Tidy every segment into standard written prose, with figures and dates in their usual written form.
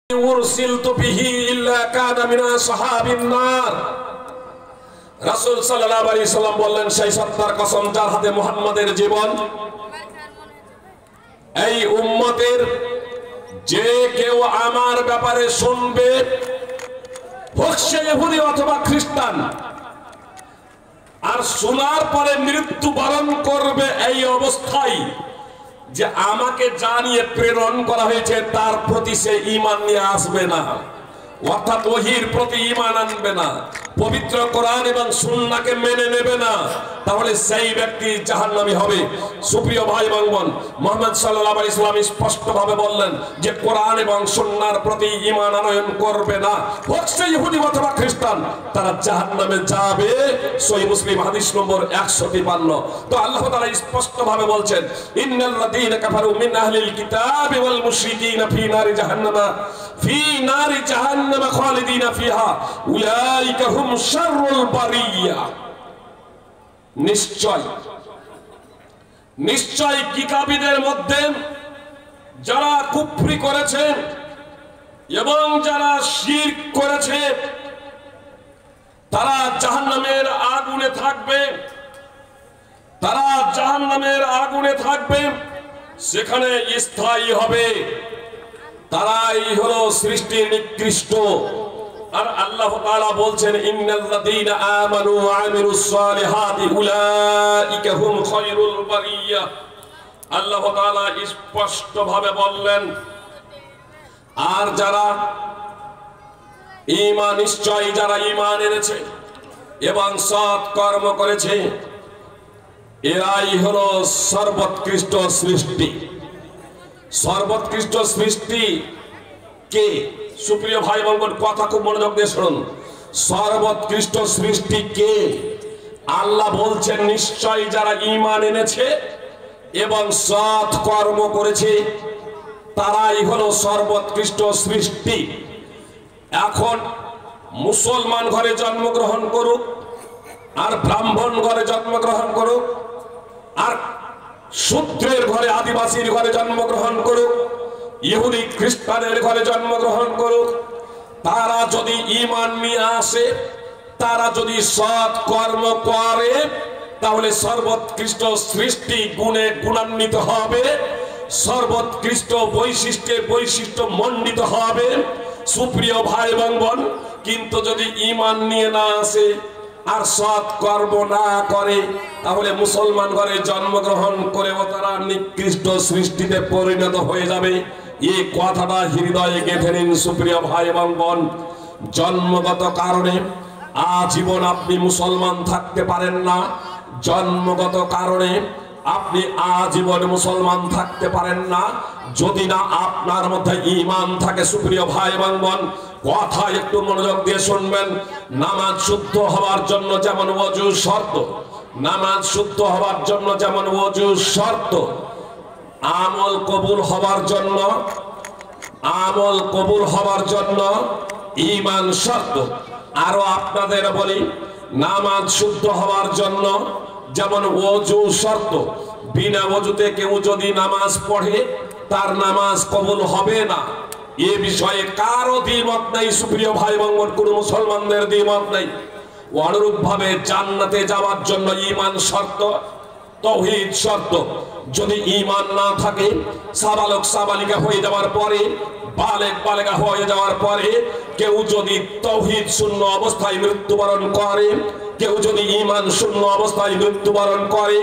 উরসিলতু বিহি ইল্লা কানা মিনা আসহাবিন নার। রাসূল সাল্লাল্লাহু আলাইহি সাল্লাম বললেন, সেই সত্তার কসম যার হাতে মুহাম্মাদের জীবন, এই উম্মতের যে কেউ আমার ব্যাপারে শুনবে, হোক সে ইহুদি অথবা খ্রিস্টান, আর শোনার পরে মৃত্যুবরণ করবে এই অবস্থায় যে আমাকে জানিয়ে প্রেরণ করা হয়েছে তার প্রতি সে ঈমান নিয়ে আসবে না, অর্থাৎ ওহীর প্রতি ঈমান আনবে না, পবিত্র কোরআন এবং সুন্নাহকে মেনে নেবে না, তাহলে সেই ব্যক্তি জাহান্নামী হবে। সুপ্রিয় ভাই এবং বোন, মুহাম্মদ সাল্লাল্লাহু আলাইহি ওয়াসাল্লাম স্পষ্টভাবে বললেন যে কোরআন এবং সুন্নাহর প্রতি ঈমান আনয়ন করবে না, হোক সে ইহুদি অথবা খ্রিস্টান, তারা জাহান্নামে যাবে। সহিহ মুসলিম হাদিস নম্বর 153। তো আল্লাহ তাআলা স্পষ্টভাবে বলছেন, ইন্নাল লাযীনা কাফারু মিন আহলিল কিতাবি ওয়াল মুশরিকিনা ফি নারি জাহান্নাম খালিদিনা ফিহা উলাইকা হুম শাররুল বারিয়া। নিশ্চয় কিতাবীদের মধ্যে যারা কুফরি করেছে এবং যারা শিরক করেছে তারা জাহান্নামের আগুনে থাকবে, তারা জাহান্নামের আগুনে থাকবে, সেখানে স্থায়ী হবে। তারাই হলো সৃষ্টির নিকৃষ্ট। আর আল্লাহ তাআলা বলছেন, ইন্নাল্লাযীনা আমানু ওয়া আমিলুস সালিহাতি উলাইকা হুম খায়রুল বারিয়া। আল্লাহ তাআলা স্পষ্টভাবে বললেন, আর যারা ঈমান, নিশ্চয় যারা ঈমান এনেছে এবং সৎ কর্ম করেছে, এরাই হলো সর্বোৎকৃষ্ট সৃষ্টি। সর্বোৎকৃষ্ট সৃষ্টি কে? সুপ্রিয় ভাই বোন, কথা খুব মনোযোগ দিয়ে শুনুন। সর্বোৎকৃষ্ট সৃষ্টি কে? আল্লাহ বলছেন, নিশ্চয় যারা ঈমান এনেছে এবং সৎ কর্ম করেছে তারাই হলো সর্বোৎকৃষ্ট সৃষ্টি। এখন মুসলমান ঘরে জন্মগ্রহণ করুক, আর ব্রাহ্মণ ঘরে জন্মগ্রহণ করুক, আর শূদ্রের ঘরে, আদিবাসীর ঘরে জন্মগ্রহণ করুক, ইহুদি খ্রিস্টানের ঘরে জন্মগ্রহণ করুক, তারা যদি ঈমান নিয়ে আসে, তারা যদি সৎ কর্ম করে, তাহলে সর্বোৎকৃষ্ট সৃষ্টি গুণে গুণান্বিত হবে, সর্বোৎকৃষ্ট বৈশিষ্ট্যে বৈশিষ্ট্য মণ্ডিত হবে। সুপ্রিয় ভাই এবং বোন, কিন্তু যদি ঈমান নিয়ে না আসে আর সৎ কর্ম না করে, তাহলে মুসলমান ঘরে জন্মগ্রহণ করেও তারা নিকৃষ্ট সৃষ্টিতে পরিণত হয়ে যাবে। এই কথাটা হৃদয়ে গেঁথে নিন। সুপ্রিয় ভাই এবং বোন, জন্মগত কারণে আজীবন আপনি মুসলমান থাকতে পারেন না। জন্মগত কারণে আপনি আজীবন মুসলমান থাকতে পারেন না যদি না আপনার মধ্যে ঈমান থাকে। সুপ্রিয় ভাই এবং বোন, কথা একটু মনোযোগ দিয়ে শুনবেন। নামাজ শুদ্ধ হওয়ার জন্য যেমন ওযু শর্ত, নামাজ শুদ্ধ হওয়ার জন্য যেমন ওযু শর্ত, আমল কবুল হওয়ার জন্য, আমল কবুল হওয়ার জন্য ঈমান শর্ত। আরো আপনাদের বলি, নামাজ শুদ্ধ হওয়ার জন্য যেমন ওযু শর্ত, বিনা ওযুতে কেউ যদি নামাজ পড়ে তার নামাজ কবুল হবে না। এ বিষয়ে কারো দ্বিমত নাই। সুপ্রিয় ভাই এবং বোন, কোন মুসলমানদের দ্বিমত নাই। অনুরূপ ভাবে জান্নাতে যাওয়ার জন্য ঈমান শর্ত, তাওহীদ শর্ত। যদি ঈমান না থাকে, সাবালক সাবালিকা হয়ে যাওয়ার পরে, বালেগ বালেগা হয়ে যাওয়ার পরে কেউ যদি তাওহীদ শূন্য অবস্থায় মৃত্যুবরণ করে, কেউ যদি ঈমান শূন্য অবস্থায় মৃত্যুবরণ করে,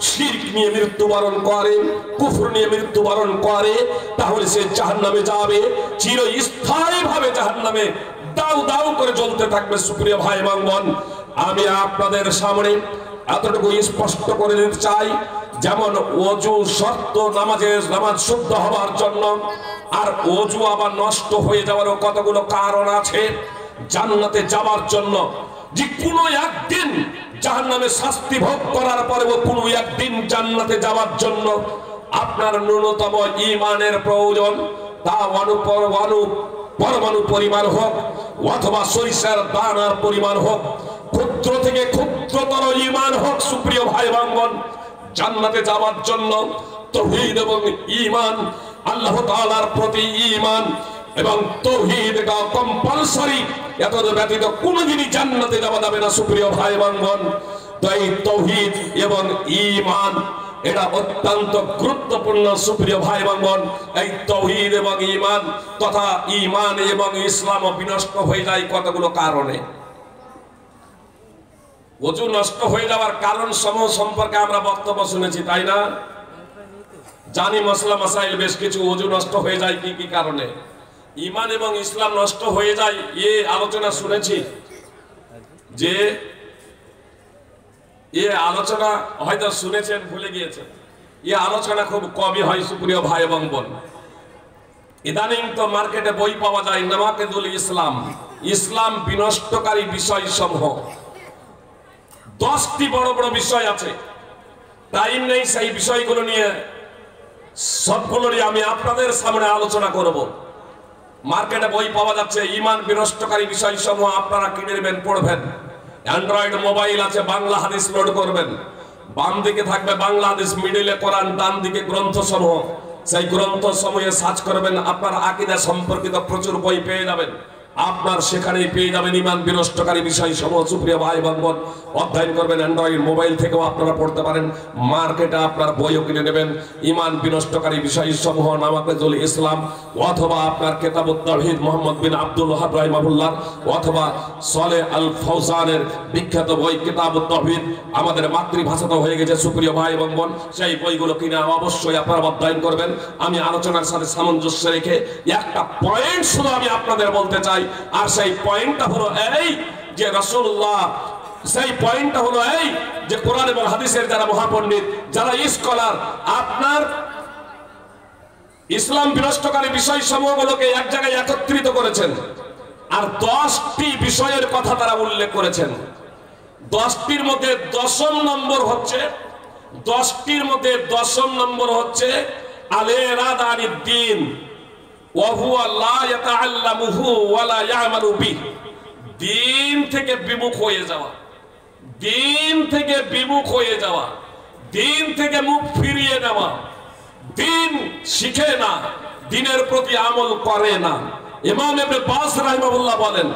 শিরক নিয়ে মৃত্যুবরণ করে, কুফর নিয়ে মৃত্যুবরণ করে, তাহলে সে জাহান্নামে যাবে, চিরস্থায়ীভাবে জাহান্নামে দাউ দাউ করে জ্বলতে থাকবে। সুপ্রিয় ভাই এবং বোন, আমি আপনাদের সামনে এতটুকু স্পষ্ট করে দিতে চাই, যেমন ওযু শর্ত নামাজ শুদ্ধ হওয়ার জন্য, আর ওযু আবার নষ্ট হয়ে যাওয়ারও কতগুলো কারণ আছে জান্নাতে যাওয়ার জন্য। যে কোনো একদিন জাহান্নামে শাস্তি ভোগ করার পরেও কোনো একদিন জান্নাতে যাওয়ার জন্য আপনার ন্যূনতম ঈমানের প্রয়োজন। তা পরমাণু পরিমাণ হোক অথবা সরিষার দানার পরিমাণ হোক, ক্ষুদ্র থেকে ক্ষুদ্রতর ঈমান হোক। সুপ্রিয় ভাই এবং বোন, জান্নাতে যাওয়ার জন্য তাওহীদ এবং ঈমান, আল্লাহ তাআলার প্রতি ঈমান, এবং তাওহীদ এটা কম্পালসরি, এত ব্যতীত কোনোদিনই জান্নাতে যাওয়া যাবে না। সুপ্রিয় ভাই বোন, তাই তাওহীদ এবং ঈমান এটা অত্যন্ত গুরুত্বপূর্ণ। সুপ্রিয় ভাই বোন, এই তাওহীদ এবং ঈমান তথা ঈমান এবং ইসলাম বিনষ্ট হয়ে যায় কতগুলো কারণে। ওযু নষ্ট হয়ে যাওয়ার কারণ সমূহ সম্পর্কে আমরা বক্তব্য শুনেছি, তাই না? জানি মাসলা মাসাইল বেশ কিছু। ওযু নষ্ট হয়ে যায় কি কি কারণে, ঈমান এবং ইসলাম নষ্ট হয়ে যায় এই আলোচনা শুনেছি। যে এই আলোচনা হয়তো শুনেছেন, ভুলে গিয়েছেন। এই আলোচনা খুব কমই হয় সুপ্রিয় ভাই এবং বোন। ইদানিং তো মার্কেটে বই পাওয়া যায় নাওয়াকিদুল ইসলাম, ইসলাম বিনষ্টকারী বিষয় সমূহ। 10টি বড় বড় বিষয় আছে, টাইম নেই সেই বিষয়গুলো নিয়ে সবগুলোরই আমি আপনাদের সামনে আলোচনা করব। মার্কেটে বই পাওয়া যাচ্ছে ঈমান বিনষ্টকারী বিষয় সমূহ, আপনারা কিনে নেবেন, পড়বেন। অ্যান্ড্রয়েড মোবাইল আছে, বাংলা হাদিস লোড করবেন। বাম দিকে থাকবে বাংলা হাদিস, মিডিলে কোরআন, ডান দিকে গ্রন্থ সমূহ। সেই গ্রন্থ সমূহে সার্চ করবেন, আপনার আকীদা সম্পর্কিত প্রচুর বই পেয়ে যাবেন। আপনার সেখানেই পেয়ে যাবেন ঈমান বিনষ্টকারী বিষয় সমূহ। সুপ্রিয় ভাই বোন, অধ্যয়ন করবেন। অ্যান্ড্রয়েড মোবাইল থেকেও আপনারা পড়তে পারেন। মার্কেটে আপনার বইও কিনে নেবেন। ঈমান বিনষ্টকারী বিষয় সমূহ নাওয়াকিদুল ইসলাম, অথবা আপনার কিতাবুত তাওহীদ মুহাম্মদ বিন আব্দুল ওয়াহাব রাহিমাহুল্লাহ, অথবা সালেহ আল ফাওজানের বিখ্যাত বই কিতাবুত তাওহীদ আমাদের মাতৃভাষাতে হয়ে গেছে। সুপ্রিয় ভাই এবং বোন, সেই বইগুলো কিনে অবশ্যই আপনারা অধ্যয়ন করবেন। আমি আলোচনার সাথে সামঞ্জস্য রেখে একটা পয়েন্ট শুধু আমি আপনাদের বলতে চাই, আর সেই পয়েন্টটা হলো এই যে রাসূলুল্লাহ, সেই পয়েন্টটা হলো এই যে কোরআন এবং হাদিসের যারা মহাপণ্ডিত, যারা স্কলার, আপনার ইসলাম বিনষ্টকারী বিষয় সমূহগুলোকে এক জায়গায় একত্রিত করেছেন, আর 10টি বিষয়ের কথা তারা উল্লেখ করেছেন। 10টির মধ্যে 10ম নম্বর হচ্ছে, 10টির মধ্যে 10ম নম্বর হচ্ছে আল-ইরাদা আনিদ-দ্বীন ওয়া হুয়া লা ইয়াতাআল্লামুহু ওয়া লা ইয়ামালু বিহি। দ্বীন থেকে বিমুখ হয়ে যাওয়া, দ্বীন থেকে বিমুখ হয়ে যাওয়া, দ্বীন থেকে মুখ ফিরিয়ে নেওয়া, দ্বীন শিখে না, দ্বীনের প্রতি আমল করে না। ইমাম ইবনে বাস রাহিমাহুল্লাহ বলেন,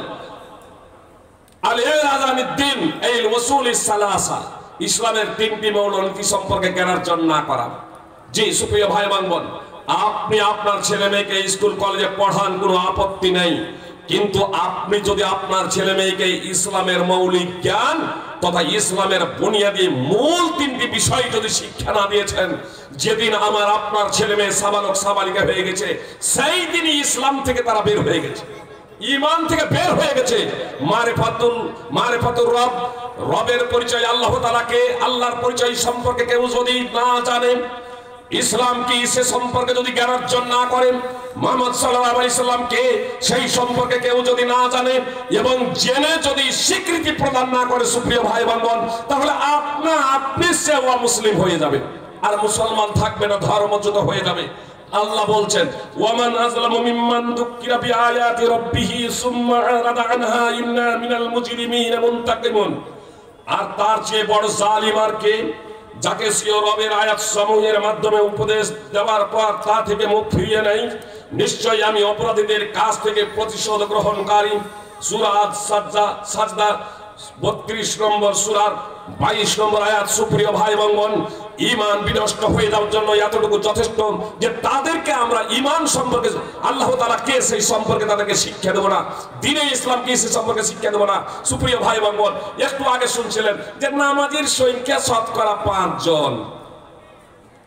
আল-ইরাদা আনিদ-দ্বীন আল উসুলিস সালাসা, ইসলামের 3টি মৌলনীতি সম্পর্কে জ্ঞান অর্জন না করা। জি সুপ্রিয় ভাই বোন, আপনি আপনার ছেলে মেয়েকে স্কুল কলেজে পড়ান, কোনো আপত্তি নেই, কিন্তু আপনি যদি আপনার ছেলে মেয়েকে ইসলামের মৌলিক জ্ঞান তথা ইসলামের বুনিয়াদি মূল 3টি বিষয় যদি শিক্ষা না দিয়েছেন, যেদিন আমার আপনার ছেলে মেয়ে সাবালক সাবালিকা হয়ে গেছে, সেই দিনই ইসলাম থেকে তারা বের হয়ে গেছে, ঈমান থেকে বের হয়ে গেছে। মারিফাতুর রব, রবের পরিচয় আল্লাহ তাআলাকে, আল্লাহর পরিচয় সম্পর্কে কেউ যদি না জানে, ইসলাম কি সে সম্পর্কে যদি জ্ঞান অর্জন না করেন, মুহাম্মদ সাল্লাল্লাহু আলাইহি সাল্লামকে সেই সম্পর্কে কেউ যদি না জানে এবং জেনে যদি স্বীকৃতি প্রদান না করে, সুপ্রিয় ভাই বোন, তাহলে আপনি সে অমুসলিম হয়ে যাবে, আর মুসলমান থাকবে না, ধর্মচ্যুত হয়ে যাবে। আল্লাহ বলছেন, ওয়ামান আযলামু মিম্মান দুক্কিরা বিআয়াতি রাব্বিহি সুম্মা আরাদা আনহা ইন্না মিনাল মুজরিমিনা মুনতাকিমুন। আর তার চেয়ে বড় জালিম আর কে, যাকে সিও রবের আয়াত সমূহের মাধ্যমে উপদেশ দেওয়ার পর তা থেকে মুখ ফিরিয়ে নেয়, নিশ্চয়ই আমি অপরাধীদের কাছ থেকে প্রতিশোধ গ্রহণকারী। সূরা সাজদা 32 নম্বর সূরার 22 নম্বর আয়াত। সুপ্রিয় ভাই এবং বোন, ঈমান বিনষ্ট হয়ে যাওয়ার জন্য এতটুকু যথেষ্ট যে তাদেরকে আমরা ঈমান সম্পর্কে, আল্লাহ তাআলা কে সেই সম্পর্কে তাদেরকে শিক্ষা দেব না, দ্বীনে ইসলাম কি সেই সম্পর্কে শিক্ষা দেব না। সুপ্রিয় ভাই এবং বোন, একটু আগে শুনছিলেন যে নামাজের সংখ্যা শতকরা 5 জন।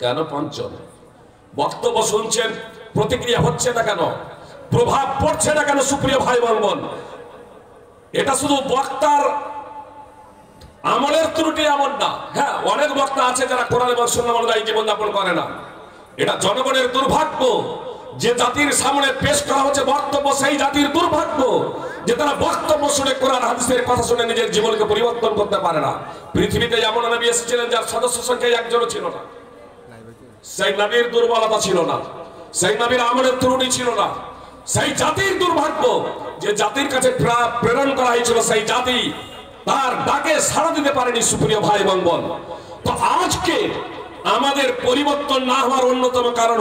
কেন 5 জন? বক্তব্য শুনছেন, প্রতিক্রিয়া হচ্ছে না কেন, প্রভাব পড়ছে না কেন? সুপ্রিয় ভাই এবং বোন, এটা শুধু বক্তার আমলের ত্রুটি এমন না। হ্যাঁ, অনেক বক্তা আছে যারা কোরআন এবং সুন্নাহ অনুযায়ী জীবনযাপন করে না। এটা জনগণের দুর্ভাগ্য যে জাতির সামনে পেশ করা হচ্ছে বক্তব্য, সেই জাতির দুর্ভাগ্য যে তারা বক্তব্য শুনে কোরআন হাদিসের কথা শুনে নিজের জীবনকে পরিবর্তন করতে পারে না। পৃথিবীতে এমন নবী এসেছিলেন যার সদস্য সংখ্যা একজনও ছিল না। সেই নবীর দুর্বলতা ছিল না, সেই নবীর আমলের ত্রুটি ছিল না। সেই জাতির দুর্ভাগ্য যে জাতির কাছে প্রেরণ করা হয়েছিল, সেই জাতি তার ডাকে সাড়া দিতে পারেনি। সুপ্রিয় ভাই এবং বোন, তো আজকে আমাদের পরিবর্তন না হওয়ার অন্যতম কারণ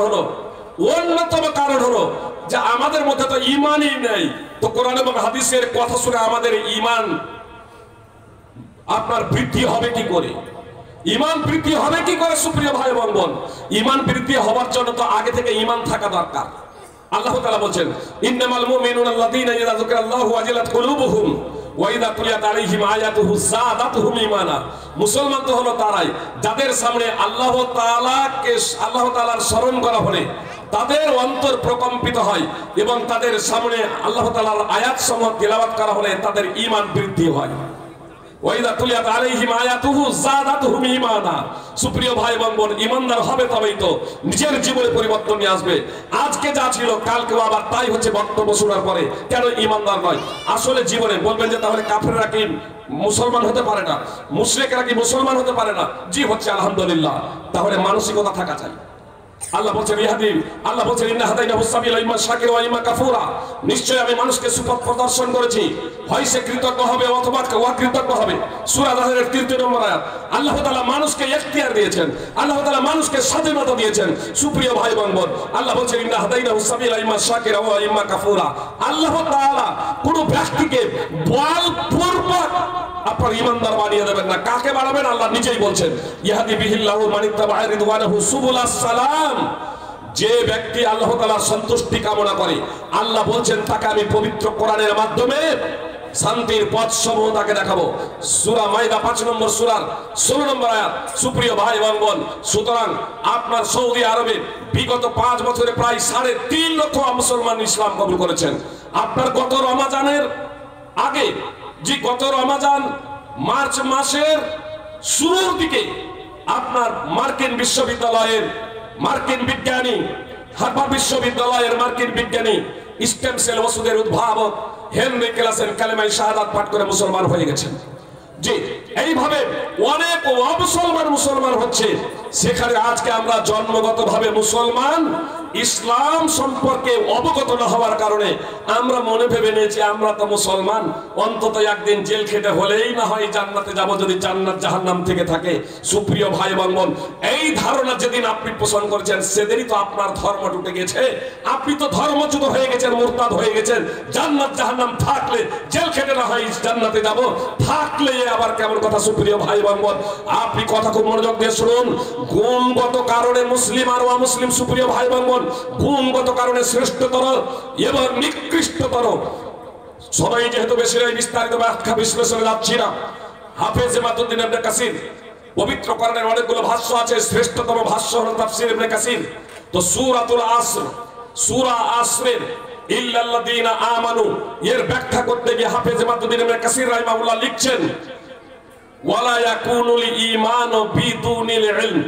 হলো যে আমাদের মধ্যে তো ঈমানই নেই, তো কোরআন এবং হাদিসের কথা শুনে আমাদের ঈমান আপনার বৃদ্ধি হবে কি করে? ঈমান বৃদ্ধি হবে কি করে? সুপ্রিয় ভাই এবং বোন, ঈমান বৃদ্ধি হওয়ার জন্য তো আগে থেকে ঈমান থাকা দরকার। আল্লাহ তাআলা বলেন, ইন্নামাল মুমিনুনা আল্লাযীনা ইযা যুকিরাল্লাহু ওয়াজিলাত কুলুবুহুম ওয়া ইযা তুলিয়াত আলাইহিম আয়াতুহু যাদাতুহুম ঈমানা। মুসলমান তো হলো তারাই যাদের সামনে আল্লাহ তাআলার স্মরণ করা হলে তাদের অন্তর প্রকম্পিত হয় এবং তাদের সামনে আল্লাহ তাআলার আয়াতসমূহ তিলাওয়াত করা হলে তাদের ঈমান বৃদ্ধি হয়। ওয়াইদা তুলিয়াত আলাইহিম আয়াতুহু যাদাতুহুম ঈমানা। সুপ্রিয় ভাই এবং বোন, ঈমানদার হবে তবেই তো নিজের জীবনে পরিবর্তন নিয়ে আসবে। আজকে যা ছিল কালকেও আবার তাই হচ্ছে বক্তব্য শোনার পরে। কেন ঈমানদার নয়? আসলে জীবনে বলবেন যে তাহলে কাফেররা কি মুসলমান হতে পারে না, মুশরিকরা কি মুসলমান হতে পারে না? জি হচ্ছে, আলহামদুলিল্লাহ। তাহলে মানসিকতা থাকা চাই। আল্লাহ বলছেন আল্লাহ বলছেন ইন্না হাদাইনাহু সাবিলা ইম্মা শাকিরা ওয়া ইম্মা কাফুরা। নিশ্চয় আমি মানুষকে সুপথ প্রদর্শন করেছি, হয় সে কৃতজ্ঞ হবে অথবা অকৃতজ্ঞ হবে। সূরা আল-আহজাবের ৩ নম্বর আয়াত। আল্লাহ তাআলা মানুষকে ইখতিয়ার দিয়েছেন, আল্লাহ তাআলা মানুষকে স্বাধীনতা দিয়েছেন। সুপ্রিয় ভাই এবং বোন, আল্লাহ বলছেন ইন্না হাদাইনাহু সাবিলা ইম্মা শাকিরা ওয়া ইম্মা কাফুরা। আল্লাহ তাআলা কোন ব্যক্তিকে বলপূর্বক আপনার ঈমানদার বানিয়ে দেবেন না। কাকে বানাবেন? আল্লাহ নিজেই বলছেন, ইয়াহদি বিহিল্লাহু মান ইত্তাবা রিদওয়ানাহু সুবুলাস সালাম। যে ব্যক্তি আল্লাহ তাআলার সন্তুষ্টি কামনা করে, আল্লাহ বলছেন তাকে আমি পবিত্র কোরআনের মাধ্যমে শান্তির পথ সমূহ তাকে দেখাবো। সূরা মাইদা ৫ নম্বর সূরার ১৬ নম্বর আয়াত। সুপ্রিয় ভাই এবং বোন, সুতরাং আপনার সৌদি আরবে বিগত ৫ বছরে প্রায় ৩.৫ লক্ষ মুসলমান ইসলাম কবুল করেছেন। আপনার গত রমাজানের আগে, যে গত রমাজান মার্চ মাসের শুরুর দিকে আপনার মার্কিন বিশ্ববিদ্যালয়ের মার্কিন বিজ্ঞানী, হার্ভার্ড বিশ্ববিদ্যালয়ের মার্কিন বিজ্ঞানী স্টেম সেল ওষুধের উদ্ভাবক হেনরি ক্লাসেন কালেমায়ে শাহাদাত পাঠ করে মুসলমান হয়ে গেছেন। জি, এইভাবে অনেক মুসলমান হচ্ছে। সেখানে আজকে আমরা জন্মগতভাবে মুসলমান, ইসলাম সম্পর্কে অবগত না হওয়ার কারণে আমরা মনে ভেবে নিয়েছি আমরা তো মুসলমান, অন্তত একদিন জেল খেটে হলেই না হয় জান্নাতে যাব, যদি জান্নাত জাহান্নাম থেকে থাকে। সুপ্রিয় ভাই এবং বোন, এই ধারণা যেদিন আপনি পোষণ করেছেন সেদিনই তো আপনার ধর্ম টুটে গেছে। আপনি তো ধর্মচ্যুত হয়ে গেছেন, মুরতাদ হয়ে গেছেন। জান্নাত জাহান্নাম থাকলে জেল খেটে না হয় জান্নাতে যাব, থাকলে আবার কেমন কথা? সুপ্রিয় ভাই এবং বোন, আপনি কথা খুব মনোযোগ দিয়ে শুনুন। গুণগত কারণে মুসলিম আর অমুসলিম, সুপ্রিয় ভাই এবং বোন, গুণগত কারণে শ্রেষ্ঠতর এবং নিকৃষ্টতর। সবাই যেহেতু বেশিরভাগ বিস্তারিত ব্যাখ্যা বিশ্লেষণে যাচ্ছি না, হাফেজ ইমাদউদ্দিন ইবনে কাসির পবিত্র কোরআনের অনেকগুলো ভাষ্য আছে, শ্রেষ্ঠতম ভাষ্য হলো তাফসীর ইবনে কাসির। তো সূরাতুল আসর, সূরা আসরের ইল্লাল্লাযীনা আমানু এর ব্যাখ্যা করতে গিয়ে হাফেজ ইমাদউদ্দিন ইবনে কাসির রাহিমাহুল্লাহ লিখছেন, ওয়ালা ইয়াকুনুল ঈমানু বিদুনিল ইলম।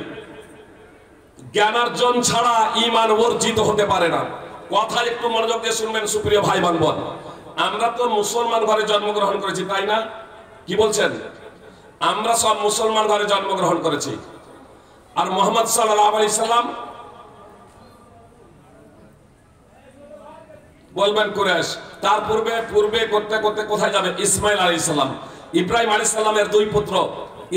জ্ঞানার্জন ছাড়া ঈমান অর্জিত হতে পারে না। কথা একটু মনোযোগ দিয়ে শুনবেন সুপ্রিয় ভাই বোন। আমরা তো মুসলমান ঘরে জন্মগ্রহণ করেছি, তাই না? কি বলছেন? আমরা সব মুসলমান ঘরে জন্মগ্রহণ করেছি। আর মুহাম্মদ সাল্লাল্লাহু আলাইহি সাল্লাম বলবেন কুরাইশ, তার পূর্বে করতে করতে কোথায় যাবে? ইসমাইল আলাইহিস সালাম, ইব্রাহিম আলাইহিস সালামের 2 পুত্র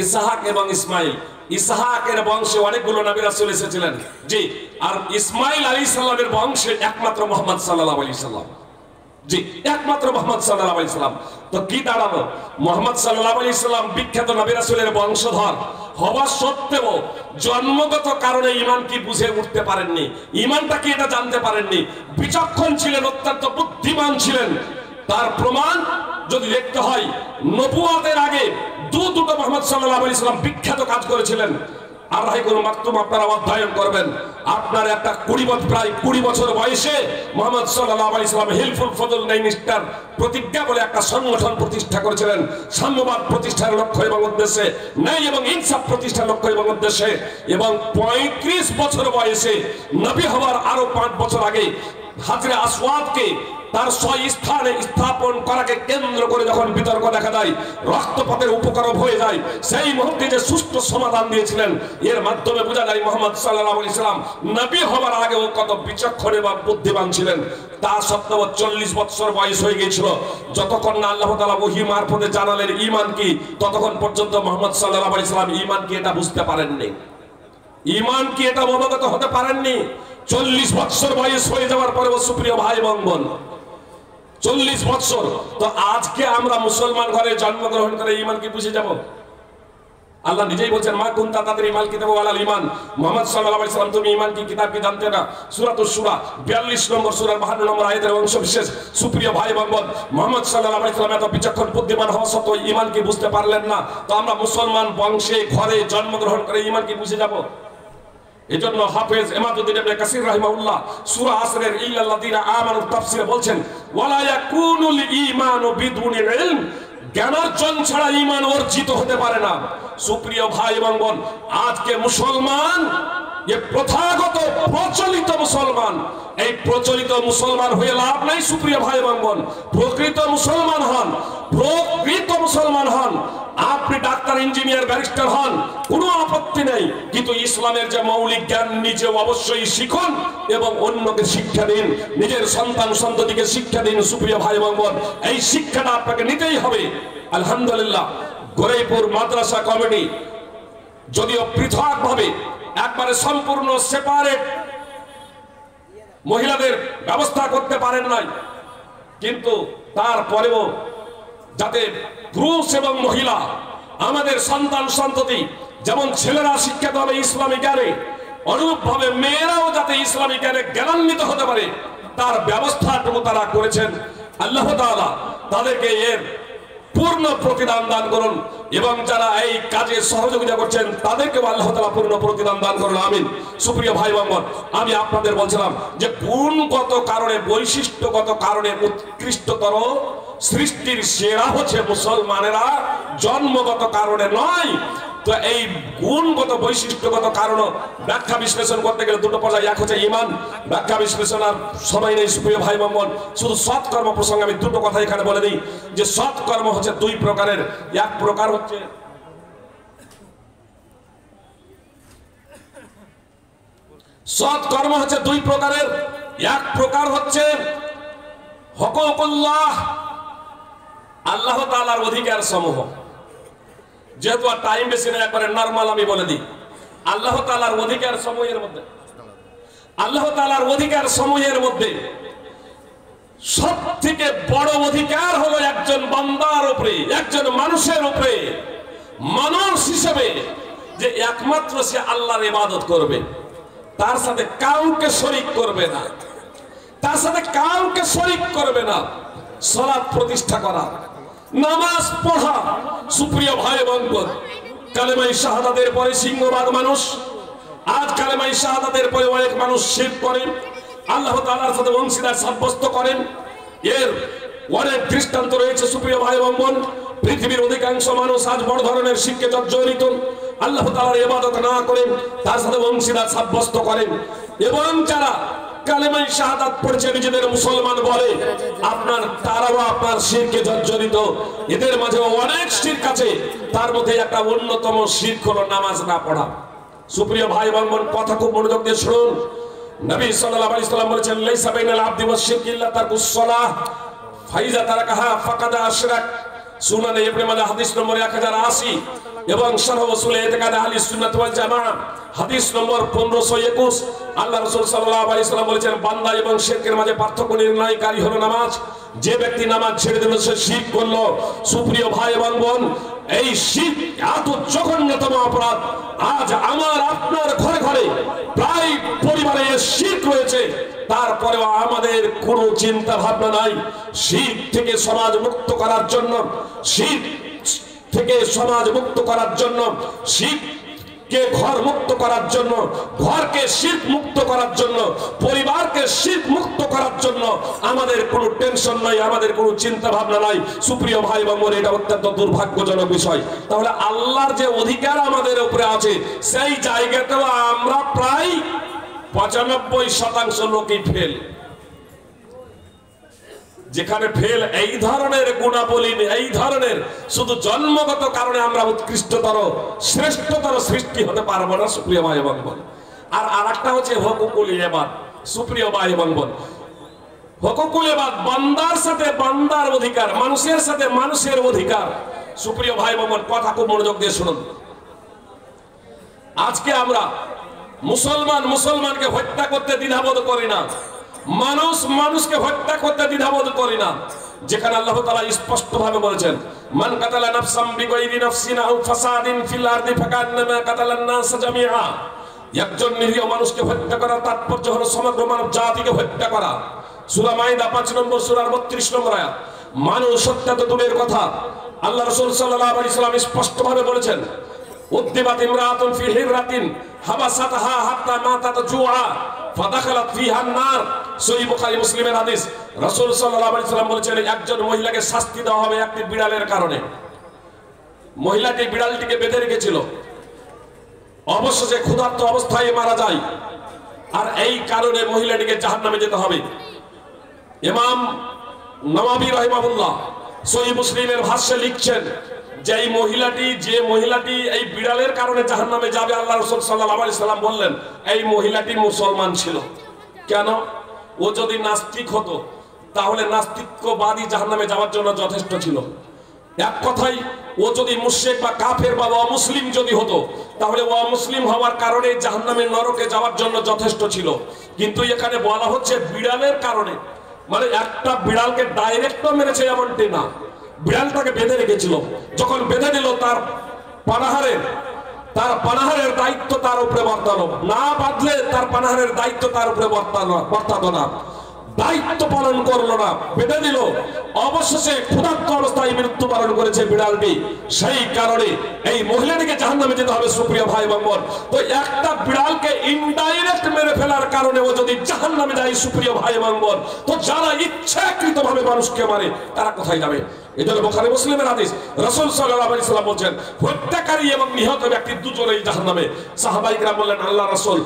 ইসহাক এবং ইসমাইল। ইসহাকের বংশে অনেকগুলো নবী রাসূল এসেছিলেন। জি, আর ইসমাইল আলাইহিস সালামের বংশে একমাত্র মুহাম্মদ সাল্লাল্লাহু আলাইহি সাল্লাম। জি, একমাত্র মুহাম্মদ সাল্লাল্লাহু আলাইহি সাল্লাম। তো কি দাঁড়ালো? মুহাম্মদ সাল্লাল্লাহু আলাইহি সাল্লাম বিখ্যাত নবী রাসূলের বংশধর হওয়া সত্ত্বেও জন্মগত কারণে ঈমান কি বুঝে উঠতে পারেননি, ঈমানটা কি এটা জানতে পারেননি। বিচক্ষণ ছিলেন, অত্যন্ত বুদ্ধিমান ছিলেন। তার প্রমাণ যদি দেখতে হয়, নবুয়তের আগে দুটো মুহাম্মদ সাল্লাল্লাহু আলাইহি সাল্লাম বিখ্যাত কাজ করেছিলেন। আর রাহিকুল মাকতুম আপনারা অধ্যয়ন করবেন। আপনার একটা প্রায় 20 বছর বয়সে মুহাম্মদ সাল্লাল্লাহু আলাইহি সাল্লাম হিলফুল ফজল নাইনিস্টার প্রতিজ্ঞা বলে একটা সংগঠন প্রতিষ্ঠা করেছিলেন, সাম্যবাদ প্রতিষ্ঠার লক্ষ্য এবং উদ্দেশ্যে, ন্যায় এবং ইনসাফ প্রতিষ্ঠার লক্ষ্য এবং উদ্দেশ্যে। এবং 35 বছর বয়সে নবী হওয়ার আরো 5 বছর আগে হাজরে আসওয়াদকে তার স্থানে স্থাপন করাকে কেন্দ্র করে যখন বিতর্ক দেখা যায়, রক্তপাতের উপকরণ হয়ে যায়, সেই মুহূর্তে যে সুষ্ঠু সমাধান দিয়েছিলেন, এর মাধ্যমে বোঝা যায় মুহাম্মদ সাল্লাল্লাহু আলাইহি সাল্লাম নবী হওয়ার আগেও কত বিচক্ষণ এবং বুদ্ধিমান ছিলেন। তা সত্ত্বেও 40 বছর বয়স হয়ে গিয়েছিল। যতক্ষণ না আল্লাহ তাআলা ওহী মারফতে জানালেন ঈমান কি, ততক্ষণ পর্যন্ত মুহাম্মদ সাল্লাল্লাহু আলাইহি সাল্লাম ঈমান কি এটা বুঝতে পারেননি, ঈমান কি এটা অবগত হতে পারেননি। 40 বছর বয়স হয়ে যাওয়ার পরে, সুপ্রিয় ভাই এবং বোন, 40 বছর। তো আজকে আমরা মুসলমান ঘরে জন্মগ্রহণ করে ঈমান কি বুঝে যাব? আল্লাহ নিজেই বলছেন, মা কুনতা তাদরি মাল কিতাব ওয়ালাল ঈমান, মুহাম্মদ সাল্লাল্লাহু আলাইহি ওয়াসাল্লাম তুমি ঈমান কি কিতাব কি জানতে না? সূরাতুশ শুরা 42 নম্বর সূরার 52 নম্বর আয়াতের অংশ বিশেষ। সুপ্রিয় ভাই এবং বোন, মুহাম্মদ সাল্লাল্লাহু আলাইহি ওয়াসাল্লাম এত বিচক্ষণ বুদ্ধিমান হওয়া সত্ত্বেও ঈমান কি বুঝতে পারলেন না। তো আমরা মুসলমান বংশে ঘরে জন্মগ্রহণ করে ঈমান কি বুঝে যাব? এজন্য হাফেজ ইমাদুদ্দিন ইবনে কাসির রাহিমাহুল্লাহ সূরা আসরের ইল্লাল্লাযিনা আমানু তাফসীরে বলছেন, ওয়ালা ইয়াকুনুল ঈমানু বিদুনিল ইলম, জ্ঞানার্জন ছাড়া ঈমান অর্জিত হতে পারে না। সুপ্রিয় ভাই এবং বোন, আজকে মুসলমান যে প্রথাগত প্রচলিত মুসলমান, এই প্রচলিত মুসলমান হয়ে লাভ নাই। সুপ্রিয় ভাই এবং বোন, প্রকৃত মুসলমান হন, প্রকৃত মুসলমান হন। আপনি ডাক্তার, ইঞ্জিনিয়ার, ব্যারিস্টার হন, কোনো আপত্তি নেই, কিন্তু ইসলামের যে মৌলিক জ্ঞান নিজে অবশ্যই শিখুন এবং অন্যকে শিক্ষা দিন, নিজের সন্তান সন্ততিকে শিক্ষা দিন। সুপ্রিয় ভাই এবং বোন, এই শিক্ষাটা আপনাকে নিতেই হবে। আলহামদুলিল্লাহ, গৌরীপুর মাদ্রাসা কমিটি যদিও পৃথক ভাবে একবারে সম্পূর্ণ সেপারেট মহিলাদের ব্যবস্থা করতে পারেন নাই, কিন্তু তারপরেও যাতে পুরুষ এবং মহিলা, আমাদের সন্তান সন্ততি যেমন ছেলেরা শিক্ষিত হবে ইসলামী জ্ঞানে, অনুরূপভাবে মেয়েরাও যাতে ইসলামী জ্ঞানে জ্ঞানান্বিত হতে পারে তার ব্যবস্থাটুকু তারা করেছেন। আল্লাহ তাআলা তাদেরকে এর পূর্ণ প্রতিদান দান করুন এবং যারা এই কাজে সহযোগিতা করছেন তাদেরকে আল্লাহ তাআলা পূর্ণ প্রতিদান দান করুন, আমিন। সুপ্রিয় ভাই বোন, আমি আপনাদের বলছিলাম যে গুণগত কারণে, বৈশিষ্ট্যগত কারণে উৎকৃষ্টতর সৃষ্টির সেরা হচ্ছে মুসলমানেরা, জন্মগত কারণে নয়। তো এই গুণগত বৈশিষ্ট্যগত কারণ ব্যাখ্যা বিশ্লেষণ করতে গেলে দুটো পর্যায়ে, এক হচ্ছে ঈমান, ব্যাখ্যা বিশ্লেষণ আর সময় নেই। সুপ্রিয় ভাই বোন, শুধু সৎকর্ম প্রসঙ্গে আমি দুটো কথা এখানে বলে দিই যে সৎকর্ম হচ্ছে দুই প্রকারের। এক প্রকার হচ্ছে সৎকর্ম হচ্ছে দুই প্রকারের। এক প্রকার হচ্ছে হুকুকুল্লাহ, আল্লাহ তাআলার অধিকার সমূহ। যেহেতু আর টাইম বেশি নেই, একবারে নরমাল আমি বলে দিই। আল্লাহ তাআলার অধিকার সমূহের মধ্যে, আল্লাহ তাআলার অধিকার সমূহের মধ্যে সব থেকে বড় অধিকার হলো একজন বান্দার উপরে, একজন মানুষের উপরে, মানুষ হিসেবে যে একমাত্র সে আল্লাহর ইবাদত করবে, তার সাথে কাউকে শরীক করবে না, তার সাথে কাউকে শরীক করবে না। সালাত প্রতিষ্ঠা করা, নামাজ পড়া। সুপ্রিয় ভাই এবং বোন, কালেমায়ে শাহাদাতের পরে সিংহভাগ মানুষ, আজ কালেমায়ে শাহাদাতের পরে অনেক মানুষ শিরক করেন, আল্লাহ তাআলার সাথে অংশীদার সাব্যস্ত করেন। এর অনেক দৃষ্টান্ত রয়েছে। সুপ্রিয় ভাই এবং বোন, পৃথিবীর অধিকাংশ মানুষ আজ বড় ধরনের শিরকে জর্জরিত, আল্লাহ তাআলার ইবাদত না করেন, তার সাথে অংশীদার সাব্যস্ত করেন। এবং যারা কালেমায়ে শাহাদাত পড়ছে নিজেদের মুসলমান বলে, তারাও আপনার শিরকে জর্জরিত। এদের মাঝে অনেক শিরক আছে, তার মধ্যে একটা অন্যতম শিরক হলো নামাজ না পড়া। সুপ্রিয় ভাই এবং বোন, কথা খুব মনোযোগ দিয়ে শুনুন। নবী সাল্লাল্লাহু আলাইহি ওয়াসাল্লাম বলেছেন, লাইসা বাইনাল আবদি ওয়াশ শিরকি ইল্লা তারকুস সালাহ ফাইজা তারাকাহা ফাকাদ আশরাক। সুনানে ইবনে মাজাহ হাদিস নম্বর 1080 এবং শারহ উসুল ইতিকাদ আহলে সুন্নাত ওয়াল জামাআহ হাদিস নম্বর 1521। আল্লাহ রাসূল সাল্লাল্লাহু আলাইহি ওয়াসাল্লাম বলেছেন, বান্দা এবং শিরকের মাঝে পার্থক্য নির্ণয়কারী হলো নামাজ। যে ব্যক্তি নামাজ ছেড়ে দিল সে শিরক করলো। সুপ্রিয় ভাই এবং বোন, এই শিরক এত জঘন্যতম অপরাধ, আজ আমার আপনার ঘরে ঘরে প্রায় পরিবারে শিরক রয়েছে, তারপরেও আমাদের কোনো চিন্তা ভাবনা নাই শিরক থেকে সমাজ মুক্ত করার জন্য, শিরক থেকে সমাজ মুক্ত করার জন্য, শিরককে ঘর মুক্ত করার জন্য, ঘরকে শিরক মুক্ত করার জন্য, পরিবারকে শিরক মুক্ত করার জন্য আমাদের কোনো টেনশন নাই, আমাদের কোনো চিন্তা ভাবনা নাই। সুপ্রিয় ভাই এবং বোন, এটা অত্যন্ত দুর্ভাগ্যজনক বিষয়। তাহলে আল্লাহর যে অধিকার আমাদের উপরে আছে, সেই জায়গাতেও আমরা প্রায় 95% লোকই ফেল। যেখানে ফেল, এই ধরনের গুণাবলী, এই ধরনের শুধু জন্মগত কারণে আমরা উৎকৃষ্টতর শ্রেষ্ঠতর সৃষ্টি হতে পারবো না। সুপ্রিয় ভাই এবং বোন, আর আরেকটা হচ্ছে হুকুকুল ইবাদ। সুপ্রিয় ভাই এবং বোন, হুকুকুল ইবাদ বান্দার সাথে বান্দার অধিকার, মানুষের সাথে মানুষের অধিকার। সুপ্রিয় ভাই এবং বোন, কথা খুব মনোযোগ দিয়ে শুনুন। আজকে আমরা মুসলমান মুসলমানকে হত্যা করতে দ্বিধাবোধ করে না, মানুষ মানুষকে হত্যা করতে দ্বিধাবোধ করে না। যেখানে আল্লাহ তাআলা স্পষ্টভাবে বলেছেন, মান কাতালা নাফসাম বিগাইরি নাফসিন আও ফাসাদিন ফিল আরদি ফাকান্নামা কাতালান নাস জামিআ। একজন নিরীহ মানুষকে হত্যা করার তাৎপর্য হলো সমগ্র মানব জাতিকে হত্যা করা। সূরা মাইদা 5 নম্বর সূরার 32 নম্বর আয়াত। মানুষ হত্যা তো দূরের কথা, আল্লাহ রাসূল সাল্লাল্লাহু আলাইহি ওয়াসাল্লাম স্পষ্টভাবে বলেছেন, উদ্দিবাত ইমরাতুন ফি হিরাতিন হাবাসাতহা হাত্তা মাতাত জুআ ফাদাখালাত ফিহা আন-নার। সহিহ বুখারী মুসলিমের হাদিস। রাসূল সাল্লাল্লাহু আলাইহি ওয়াসাল্লাম বলেছেন, একজন মহিলাকে শাস্তি দেওয়া হবে একটি বিড়ালের কারণে। মহিলাটি বিড়ালটিকে বেঁধে রেখেছিল, অবশেষে ক্ষুধার্ত অবস্থায় মারা যায়, আর এই কারণে মহিলাটিকে জাহান্নামে যেতে হবে। ইমাম নওয়াবী রাহিমাহুল্লাহ সহিহ মুসলিমের ভাষ্যে লিখছেন যে যে মহিলাটি এই বিড়ালের কারণে জাহান্নামে যাবে, আল্লাহ রাসূল সাল্লাল্লাহু আলাইহি সাল্লাম বললেন এই মহিলাটি মুসলমান ছিল। কেন? ও যদি নাস্তিক হতো তাহলে নাস্তিক্যবাদী জাহান্নামে যাওয়ার জন্য যথেষ্ট ছিল। এক কথাই, ও যদি মুশরিক বা কাফের বা অমুসলিম যদি হতো তাহলে ও অমুসলিম হওয়ার কারণে জাহান্নামের নরকে যাওয়ার জন্য যথেষ্ট ছিল। কিন্তু এখানে বলা হচ্ছে বিড়ালের কারণে, মানে একটা বিড়ালকে ডাইরেক্ট মেরেছে এমনটি না, বিড়ালটাকে বেঁধে রেখেছিল। যখন বেঁধে দিল তার পানাহারের দায়িত্ব তার উপরে বর্তালো না, বাঁধলে তার পানাহারের দায়িত্ব তার উপরে বর্তাতো না, দায়িত্ব পালন করলো না, বেঁধে দিল। অবশেষে ক্ষুধার্ত অবস্থায় মৃত্যুবরণ করেছে বিড়ালটি। সেই কারণে এই মহিলাটিকে জাহান্নামে যেতে হবে। সুপ্রিয় ভাই এবং বোন, তো একটা বিড়ালকে ইনডাইরেক্ট মেরে ফেলার কারণে ও যদি জাহান্নামে যায়, সুপ্রিয় ভাই এবং বোন, তো যারা ইচ্ছাকৃতভাবে মানুষকে মারে তারা কোথায় যাবে? এজন্য বুখারী মুসলিমের হাদিস। রাসূল সাল্লাল্লাহু আলাইহি সাল্লাম বলেন, হত্যাকারী এবং নিহত ব্যক্তি দুজনেই জাহান্নামে। সাহাবায়ে কেরাম বললেন, আল্লাহ রাসূল,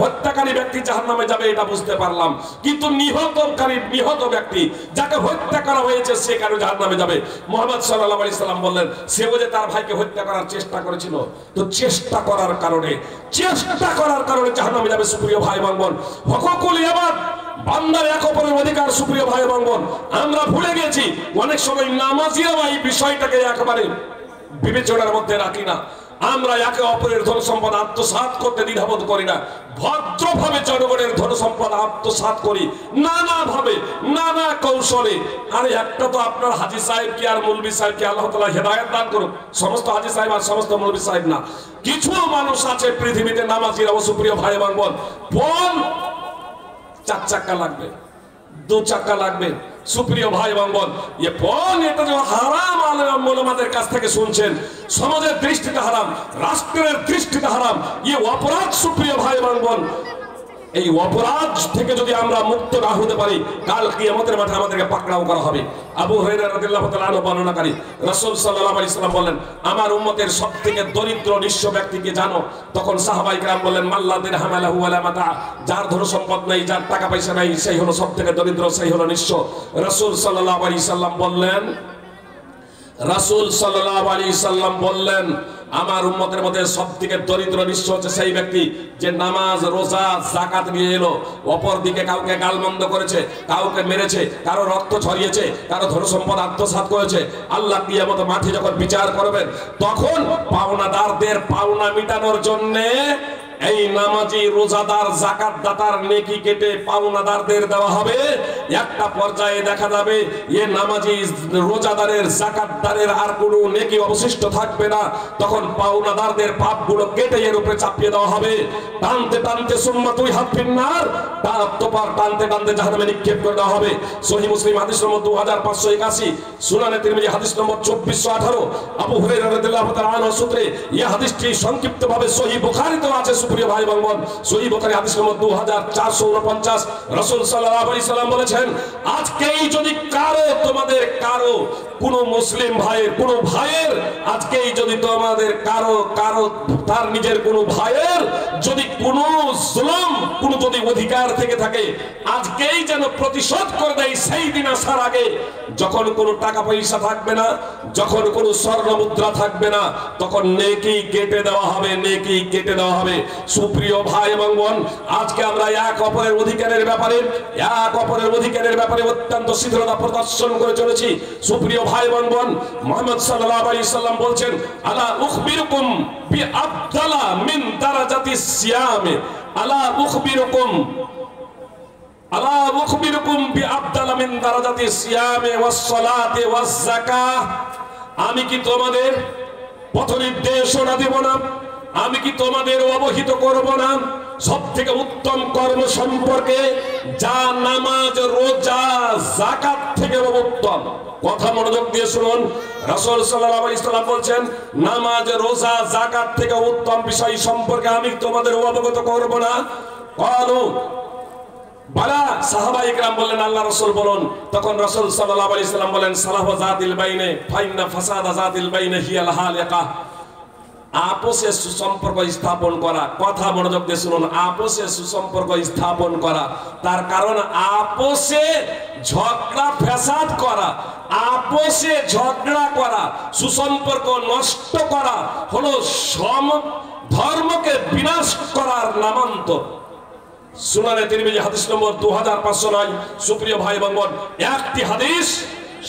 হত্যাকারী ব্যক্তি জাহান্নামে যাবে এটা বুঝতে পারলাম, কিন্তু নিহত ব্যক্তি যাকে হত্যা করা হয়েছে সে কেন জাহান্নামে যাবে? মুহাম্মদ সাল্লাল্লাহু আলাইহি সাল্লাম বললেন, সে যে তার ভাইকে হত্যা করার চেষ্টা করেছিল, তো চেষ্টা করার কারণে জাহান্নামে যাবে। সুপ্রিয় ভাই এবং বোন, হুকুকুল ইবাদ, বান্দার এক অপরের অধিকার। সুপ্রিয় ভাই এবং বোন, আমরা ভুলে গেছি, অনেক সময় নামাজিরাও এই বিষয়টাকে একেবারে বিবেচনার মধ্যে রাখি না। আমরা একে অপরের ধন সম্পদ আত্মসাৎ করতে দ্বিধাবোধ করি না, ভদ্রভাবে জনগণের ধন সম্পদ আত্মসাৎ করি নানাভাবে, নানা কৌশলে। আরে একটা তো আপনার হাজী সাহেব কি আর মৌলভী সাহেব কি, আল্লাহ তাআলা হেদায়েত দান করুন, সমস্ত হাজী সাহেব আর সমস্ত মৌলভী সাহেব না, কিছু মানুষ আছে পৃথিবীতে নামাজিরা। সুপ্রিয় ভাই এবং বোন, 4 চাকা লাগবে, 2 চাকা লাগবে। সুপ্রিয় ভাই এবং বোন, এটা যে হারাম, আলেমাদের কাছ থেকে শুনছেন, সমাজের দৃষ্টিতে হারাম, রাষ্ট্রের দৃষ্টিতে হারাম, অপরাধ। সুপ্রিয় ভাই এবং বোন, এই অপরাধ থেকে যদি আমরা মুক্ত না হতে পারি, কাল কিয়ামতের মাঠে আমাদেরকে পাকড়াও করা হবে। আবু হুরায়রা রাদিয়াল্লাহু তাআলা আনহু বর্ণনাকারী, রাসূল সাল্লাল্লাহু আলাইহি সাল্লাম বলেন, আমার উম্মতের সবথেকে দরিদ্র নিঃস্ব ব্যক্তিকে জানো? তখন সাহাবায়ে কেরাম বললেন, মাল্লা দিরহাম লাহু ওয়ালা মাতা, যার ধন সম্পদ নাই, যার টাকা পয়সা নাই, সেই হলো সবথেকে দরিদ্র, সেই হলো নিঃস্ব। রাসূল সাল্লাল্লাহু আলাইহি সাল্লাম বললেন, আমার উম্মতের মধ্যে সবথেকে দরিদ্র নিঃস্ব হচ্ছে সেই ব্যক্তি যে নামাজ, রোজা, যাকাত নিয়ে এলো, অপরদিকে কাউকে গালমন্দ করেছে, কাউকে মেরেছে, কারো রক্ত ছড়িয়েছে, কারো ধন সম্পদ আত্মসাৎ করেছে। আল্লাহ কিয়ামতের মাঠে যখন বিচার করবেন, তখন পাওনাদারদের পাওনা মিটানোর জন্য এই নামাজি, রোজাদার, যাকাত দাতার নেকি কেটে পাওনাদারদের দেওয়া হবে। একটা পর্যায়ে দেখা যাবে নামাজি, রোজাদারের, যাকাতদারের আর কোনো নেকি অবশিষ্ট থাকবে না। তখন পাওনাদারদের পাপগুলো কেটে এর উপরে চাপিয়ে দেওয়া হবে। টানতে টানতে সুম্মা তুই হাত ফিন্নার, টানতে টানতে জাহান্নামে নিক্ষেপ করে দেওয়া হবে। সহিহ মুসলিম হাদিস নম্বর 2581, সুনানে তিরমিজি হাদিস নম্বর 2418, আবু হুরায়রা রাদিয়াল্লাহু তাআলা আনহু সূত্রে এই হাদিসটি সংক্ষিপ্তভাবে সহিহ বুখারীতেও আছে। সুপ্রিয় ভাই এবং বোন, সহিহ বুখারী হাদিস নম্বর 2449, রাসূল সাল্লাল্লাহু আলাইহি সাল্লাম বলেছেন, আজকেই যদি তোমাদের কারো কোন মুসলিম ভাইয়ের, কোন ভাইয়ের, আজকেই যদি তোমাদের কারো তার নিজের কোন ভাইয়ের যদি কোন জুলুম, কোন যদি অধিকার থেকে থাকে, আজকেই যেন প্রতিশোধ করে দেয়। সেই দিন আসার আগে যখন কোনো টাকা পয়সা থাকবে না, যখন কোনো স্বর্ণ মুদ্রা থাকবে না, তখন নেকি কেটে দেওয়া হবে, নেকি কেটে দেওয়া হবে। সুপ্রিয় ভাই এবং বোন, আজকে আমরা এক অপরের অধিকারের ব্যাপারে অত্যন্ত শিথিলতা প্রদর্শন করে চলেছি। সুপ্রিয় ভাই এবং বোন, মুহাম্মদ সাল্লাল্লাহু আলাইহি সাল্লাম বলছেন, আলা উখবিরুকুম বিআফদালা মিন দারাজাতিস সিয়াম, আলা উখবিরুকুম বিআফদালা মিন দারাজাতিস সিয়াম ওয়াস সালাতি ওয়াস যাকাহ। আমি কি তোমাদের পথ নির্দেশনা দেব না? আমি কি তোমাদের অবহিত করব না সবথেকে উত্তম কর্ম সম্পর্কে, যা নামাজ, রোজা, যাকাত থেকে উত্তম? কথা মনোযোগ দিয়ে শুনুন। রাসূল সাল্লাল্লাহু আলাইহি সাল্লাম বলছেন, নামাজ, রোজা, যাকাত থেকে উত্তম বিষয় সম্পর্কে আমি তোমাদের অবগত করব না? ক্বালু বালা, সাহাবায়ে কেরাম বললেন, আল্লাহ রাসূল বলুন। তখন রাসূল সাল্লাল্লাহু আলাইহি সাল্লাম বলেন, সালাহু যাতিল বাইনে ফাইন্না ফাসাদা যাতিল বাইনে হিয়াল হালিকা। আপোষে সুসম্পর্ক স্থাপন করা। কথা মনোযোগ দিয়ে শুনুন। আপোষে সুসম্পর্ক স্থাপন করা, তার কারণ আপোষে ঝগড়া ফ্যাসাদ করা, আপোষে ঝগড়া করা, সুসম্পর্ক নষ্ট করা হলো ধর্মকে বিনাশ করার নামান্তর। সুনানে তিরমিজি হাদিস নম্বর 2509। সুপ্রিয় ভাই এবং বোন, একটি হাদিস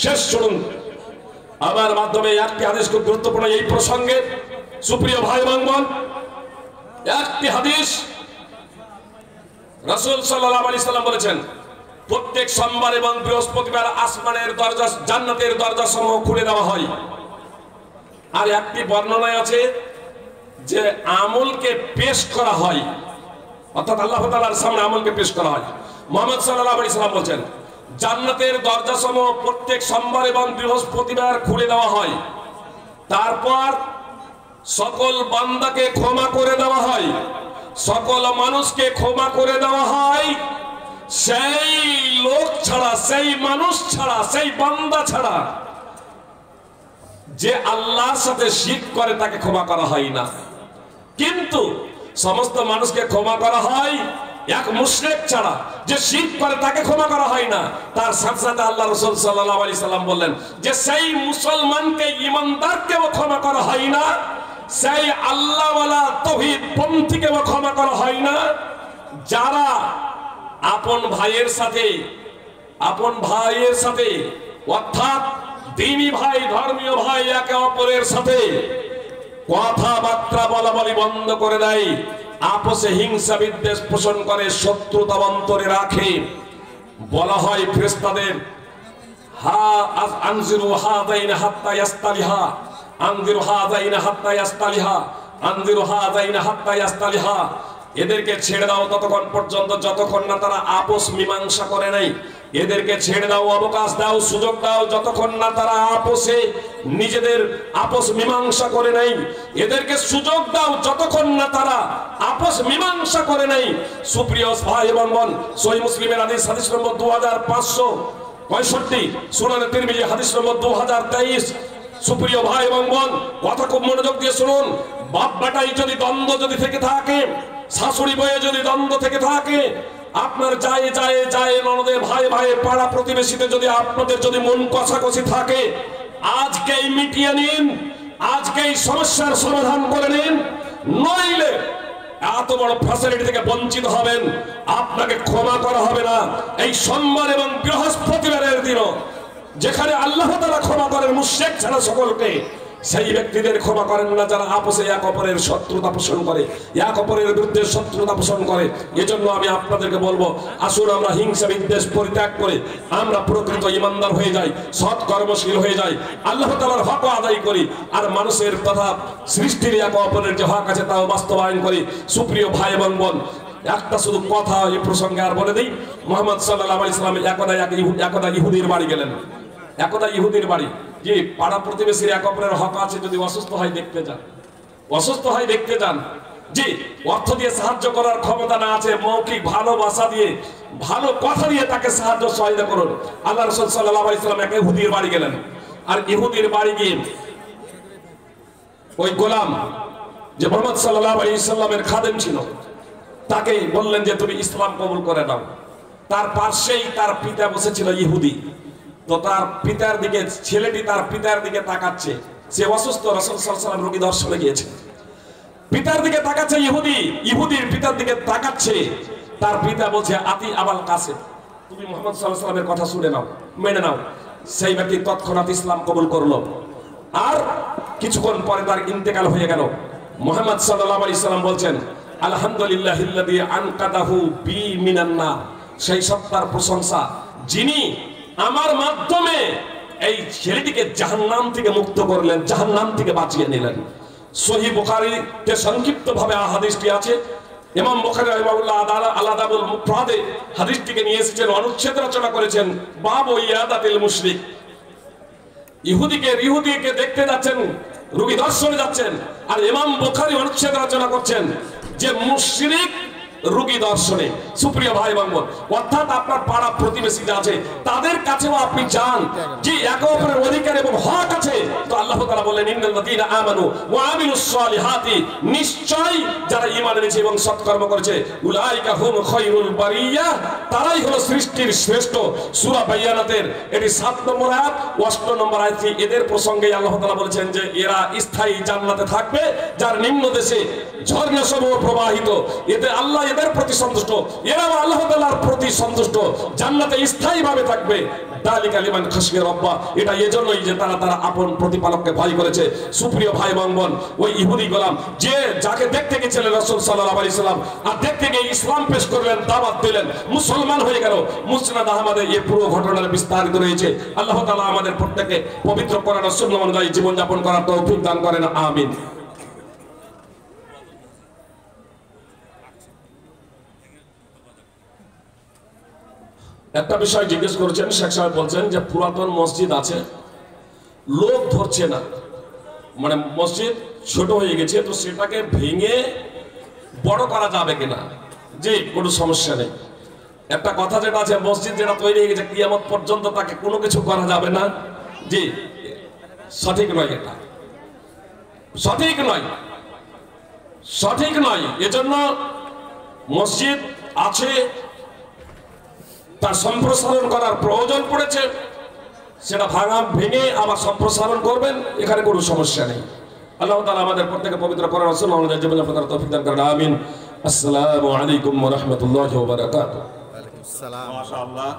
শেষ শুনুন আমার মাধ্যমে। একটি হাদিস খুব গুরুত্বপূর্ণ এই প্রসঙ্গে। সুপ্রিয় ভাই এবং বোন, একটি হাদিস রাসূল সাল্লাল্লাহু আলাইহি সাল্লাম বলেছেন, প্রত্যেক সোমবার এবং বৃহস্পতিবার আসমানের দরজা, জান্নাতের দরজা সমূহ খুলে দেওয়া হয়। আর একটি বর্ণনায় আছে যে আমলকে পেশ করা হয়, অর্থাৎ আল্লাহ তাআলার সামনে আমলকে পেশ করা হয়। মুহাম্মদ সাল্লাল্লাহু আলাইহি সাল্লাম বলেছেন, জান্নাতের দরজা সমূহ প্রত্যেক সোমবার এবং বৃহস্পতিবার খুলে দেওয়া হয়। তারপর সকল বান্দাকে ক্ষমা করে দেওয়া হয়, সকল মানুষকে ক্ষমা করে দেওয়া হয়, সেই লোক ছাড়া, সেই মানুষ ছাড়া, সেই বান্দা ছাড়া যে আল্লাহর সাথে শিরক করে তাকে ক্ষমা করা হয় না। কিন্তু সমস্ত মানুষকে ক্ষমা করা হয়, এক মুশরিক ছাড়া, যে শিরক করে তাকে ক্ষমা করা হয় না। তার সাথে সাথে আল্লাহ রাসূল সাল্লাল্লাহু আলাইহি সাল্লাম বললেন যে সেই মুসলমানকে, ঈমানদারকেও ক্ষমা করা হয় না, সেই আল্লাহওয়ালা তাওহীদ পন্থীকেও ক্ষমা করা হয় না, যারা আপন ভাইয়ের সাথে অর্থাৎ দ্বীনি ভাই, ধর্মীয় ভাই, একে অপরের সাথে কথাবার্তা বলাবলি বন্ধ করে দেয়, আপোষে হিংসা বিদ্বেষ পোষণ করে, শত্রুতা অন্তরে রাখে। বলা হয় ফেরেশতাদের, আনজিরু হাযাইনা হাত্তা ইয়াস্তালিহা, আনজিরু হাযাইনা হাত্তা ইয়াস্তালিহা, আনজিরু হাযাইনা হাত্তা ইয়াস্তালিহা। এদেরকে ছেড়ে দাও ততক্ষণ পর্যন্ত যতক্ষণ না তারা আপোষ মীমাংসা করে নাই। এদেরকে ছেড়ে দাও, অবকাশ দাও, সুযোগ দাও যতক্ষণ না তারা আপোষে নিজেদের আপোষ মীমাংসা করে নাই। এদেরকে সুযোগ দাও যতক্ষণ না তারা আপোষ মীমাংসা করে নাই। সুপ্রিয় ভাই এবং বোন, সহিহ মুসলিমের হাদিস নম্বর 2565, সুনানে তিরমিজি হাদিস নম্বর 2023। সুপ্রিয় ভাই এবং বোন, কথা খুব মনোযোগ দিয়ে শুনুন। বাপ বেটাই যদি দ্বন্দ্ব যদি থেকে থাকে, শাশুড়ি বয়ে যদি দ্বন্দ্ব থেকে থাকে, আপনার যায় ননদে, ভাই পাড়া প্রতিবেশীতে যদি আপনাদের যদি মন কষাকষি থাকে, আজকেই মিটিয়ে নিন, আজকেই সমস্যার সমাধান করে নিন, নইলে এত বড় ফ্যাসিলিটি থেকে বঞ্চিত হবেন, আপনাকে ক্ষমা করা হবে না। এই সোমবার এবং বৃহস্পতিবারের দিনও যেখানে আল্লাহ তাআলা ক্ষমা করেন মুশরিক ছাড়া সকলকে, সেই ব্যক্তিদের ক্ষমা করেন না যারা আপোষে এক অপরের শত্রুতা পোষণ করে, এক অপরের বিরুদ্ধে শত্রুতা পোষণ করে। এজন্য আমি আপনাদেরকে বলবো, আসুন আমরা হিংসা বিদ্বেষ পরিত্যাগ করে আমরা প্রকৃত ঈমানদার হয়ে যাই, সৎ কর্মশীল হয়ে যাই, আল্লাহ তাআলার হক আদায় করি, আর মানুষের তথা সৃষ্টির এক অপরের যে হক আছে তাও বাস্তবায়ন করি। সুপ্রিয় ভাই এবং বোন, একটা শুধু কথা এই প্রসঙ্গে আর বলে দিই। মুহাম্মদ সাল্লাল্লাহু আলাইহি সাল্লাম একদা ইহুদির বাড়ি গেলেন। একদা ইহুদির বাড়ি, যে পাড়া প্রতিবেশীর এক অপরের হক আছে, যদি অসুস্থ হয় দেখতে যান, জি অর্থ দিয়ে সাহায্য করার ক্ষমতা না আছে, মৌখিক ভালোবাসা দিয়ে, ভালো কথা দিয়ে তাকে সাহায্য সহায়তা করুন। আল্লাহ রাসূল সাল্লাল্লাহু আলাইহি সাল্লাম এক ইহুদির বাড়ি গেলেন, আর ইহুদির বাড়ি গিয়ে ওই গোলাম যে মুহাম্মদ সাল্লাল্লাহু আলাইহি সাল্লামের খাদেম ছিল, তাকে বললেন যে তুমি ইসলাম কবুল করে নাও। তার পাশেই তার পিতা বসেছিল ইহুদি। তো তার পিতার দিকে, ছেলেটি তার পিতার দিকে তাকাচ্ছে, সে অসুস্থ, রাসূল সাল্লাল্লাহু আলাইহি ওয়াসাল্লাম রোগী দর্শনে গিয়েছে, পিতার দিকে তাকাচ্ছে, ইহুদির পিতার দিকে তাকাচ্ছে। তার পিতা বলছে আতি আবাল কাসেম, তুমি মুহাম্মদ সাল্লাল্লাহু আলাইহি ওয়াসাল্লামের কথা শুনে নাও, মেনে নাও। সেই ব্যক্তি তৎক্ষণাৎ ইসলাম কবুল করলো। আর কিছুক্ষণ পরে তার ইন্তেকাল হয়ে গেল। মুহাম্মদ সাল্লাল্লাহু আলাইহি ওয়াসাল্লাম বলছেন আলহামদুলিল্লাহিল্লাযী আনকাদাহু বি মিনান নার, সেই সত্তার প্রশংসা যিনি আমার মাধ্যমে এই ছেলেটিকে জাহান্নাম থেকে মুক্ত করলেন, জাহান্নাম থেকে বাঁচিয়ে নিলেন। সহিহ বুখারীতে সংক্ষিপ্তভাবে হাদিসটি আছে। ইমাম বুখারী রাহিমাহুল্লাহ আলাদাবুল মুফরাদে হাদিসটিকে নিয়ে এসেছেন, অনুচ্ছেদ রচনা করেছেন বাব ইয়াদাতিল মুশরিক। ইহুদিকে দেখতে যাচ্ছেন, রোগী দর্শনে যাচ্ছেন, আর ইমাম বুখারী অনুচ্ছেদ রচনা করছেন যে মুশরিক রোগী দর্শনে। সুপ্রিয় ভাই বোন, অর্থাৎ আপনার পাড়া প্রতিবেশী যা আছে তাদের কাছেও আপনি যান, যে একে অপরের অধিকার এবং হক আছে। তো আল্লাহ তাআলা বলেন ইন্নাল্লাযীনা আমানু ওয়া আমিলুস সালিহাতি, নিশ্চয়ই যারা ঈমান এনেছে এবং সৎকর্ম করেছে, উলাইকা হুম খায়রুল বারিয়া, তারাই হলো সৃষ্টির শ্রেষ্ঠ। সূরা বাইয়ানাতের এটি 7 নম্বর আয়াত, 8 নম্বর আয়াতে এদের প্রসঙ্গে আল্লাহ তাআলা বলেছেন যে এরা স্থায়ী জান্নাতে থাকবে, যার নিম্ন দেশে ঝর্ণা সমূহ প্রবাহিত। এতে আল্লাহ এদের প্রতি সন্তুষ্ট, এরাও আল্লাহ তাআলার প্রতি সন্তুষ্ট, জান্নাতে স্থায়ীভাবে থাকবে। দালিকা লিমান খাশিয়া রাব্বা, এটা এজন্যই যে তারা আপন প্রতিপালককে ভয় করেছে। সুপ্রিয় ভাই বোন, ওই ইহুদি গোলাম যে যাকে দেখতে গিয়েছিলেন রাসূল সাল্লাল্লাহু আলাইহি সাল্লাম, আর দেখতে গিয়ে ইসলাম পেশ করলেন, দাওয়াত দিলেন, মুসলমান হয়ে গেল। মুসনাদ আহমদে এই পুরো ঘটনার বিস্তারিত রয়েছে। আল্লাহ তাআলা আমাদের প্রত্যেককে পবিত্র কোরআন ও সুন্নাহ অনুযায়ী জীবন যাপন করার তৌফিক দান করেন, আমিন। একটা বিষয় জিজ্ঞেস করেছেন, শেখ সাহেব বলছেন যে পুরাতন মসজিদ আছে, লোক ধরছে না, মানে মসজিদ ছোট হয়ে গেছে, তো সেটাকে ভেঙে বড় করা যাবে কিনা? জি, কোনো সমস্যা নেই। একটা কথা যেটা আছে, মসজিদ যেটা তৈরি হয়ে গেছে কিয়ামত পর্যন্ত তাকে কোনো কিছু করা যাবে না। জি, সঠিক নয়, এটা সঠিক নয়, সঠিক নয়। এজন্য মসজিদ আছে, তার সম্প্রসারণ করার প্রয়োজন পড়েছে, সেটা ভেঙে আবার সম্প্রসারণ করবেন, এখানে কোনো সমস্যা নেই। আল্লাহ তাআলা আমাদের প্রত্যেককে পবিত্র করার রাসূল অনুযায়ী জীবন যাপন করার তৌফিক দান করেন, আমিন। আসসালামু আলাইকুম ওয়া রাহমাতুল্লাহি ওয়া বারাকাতুহু। ওয়া আলাইকুম আসসালাম। মাশাআল্লাহ।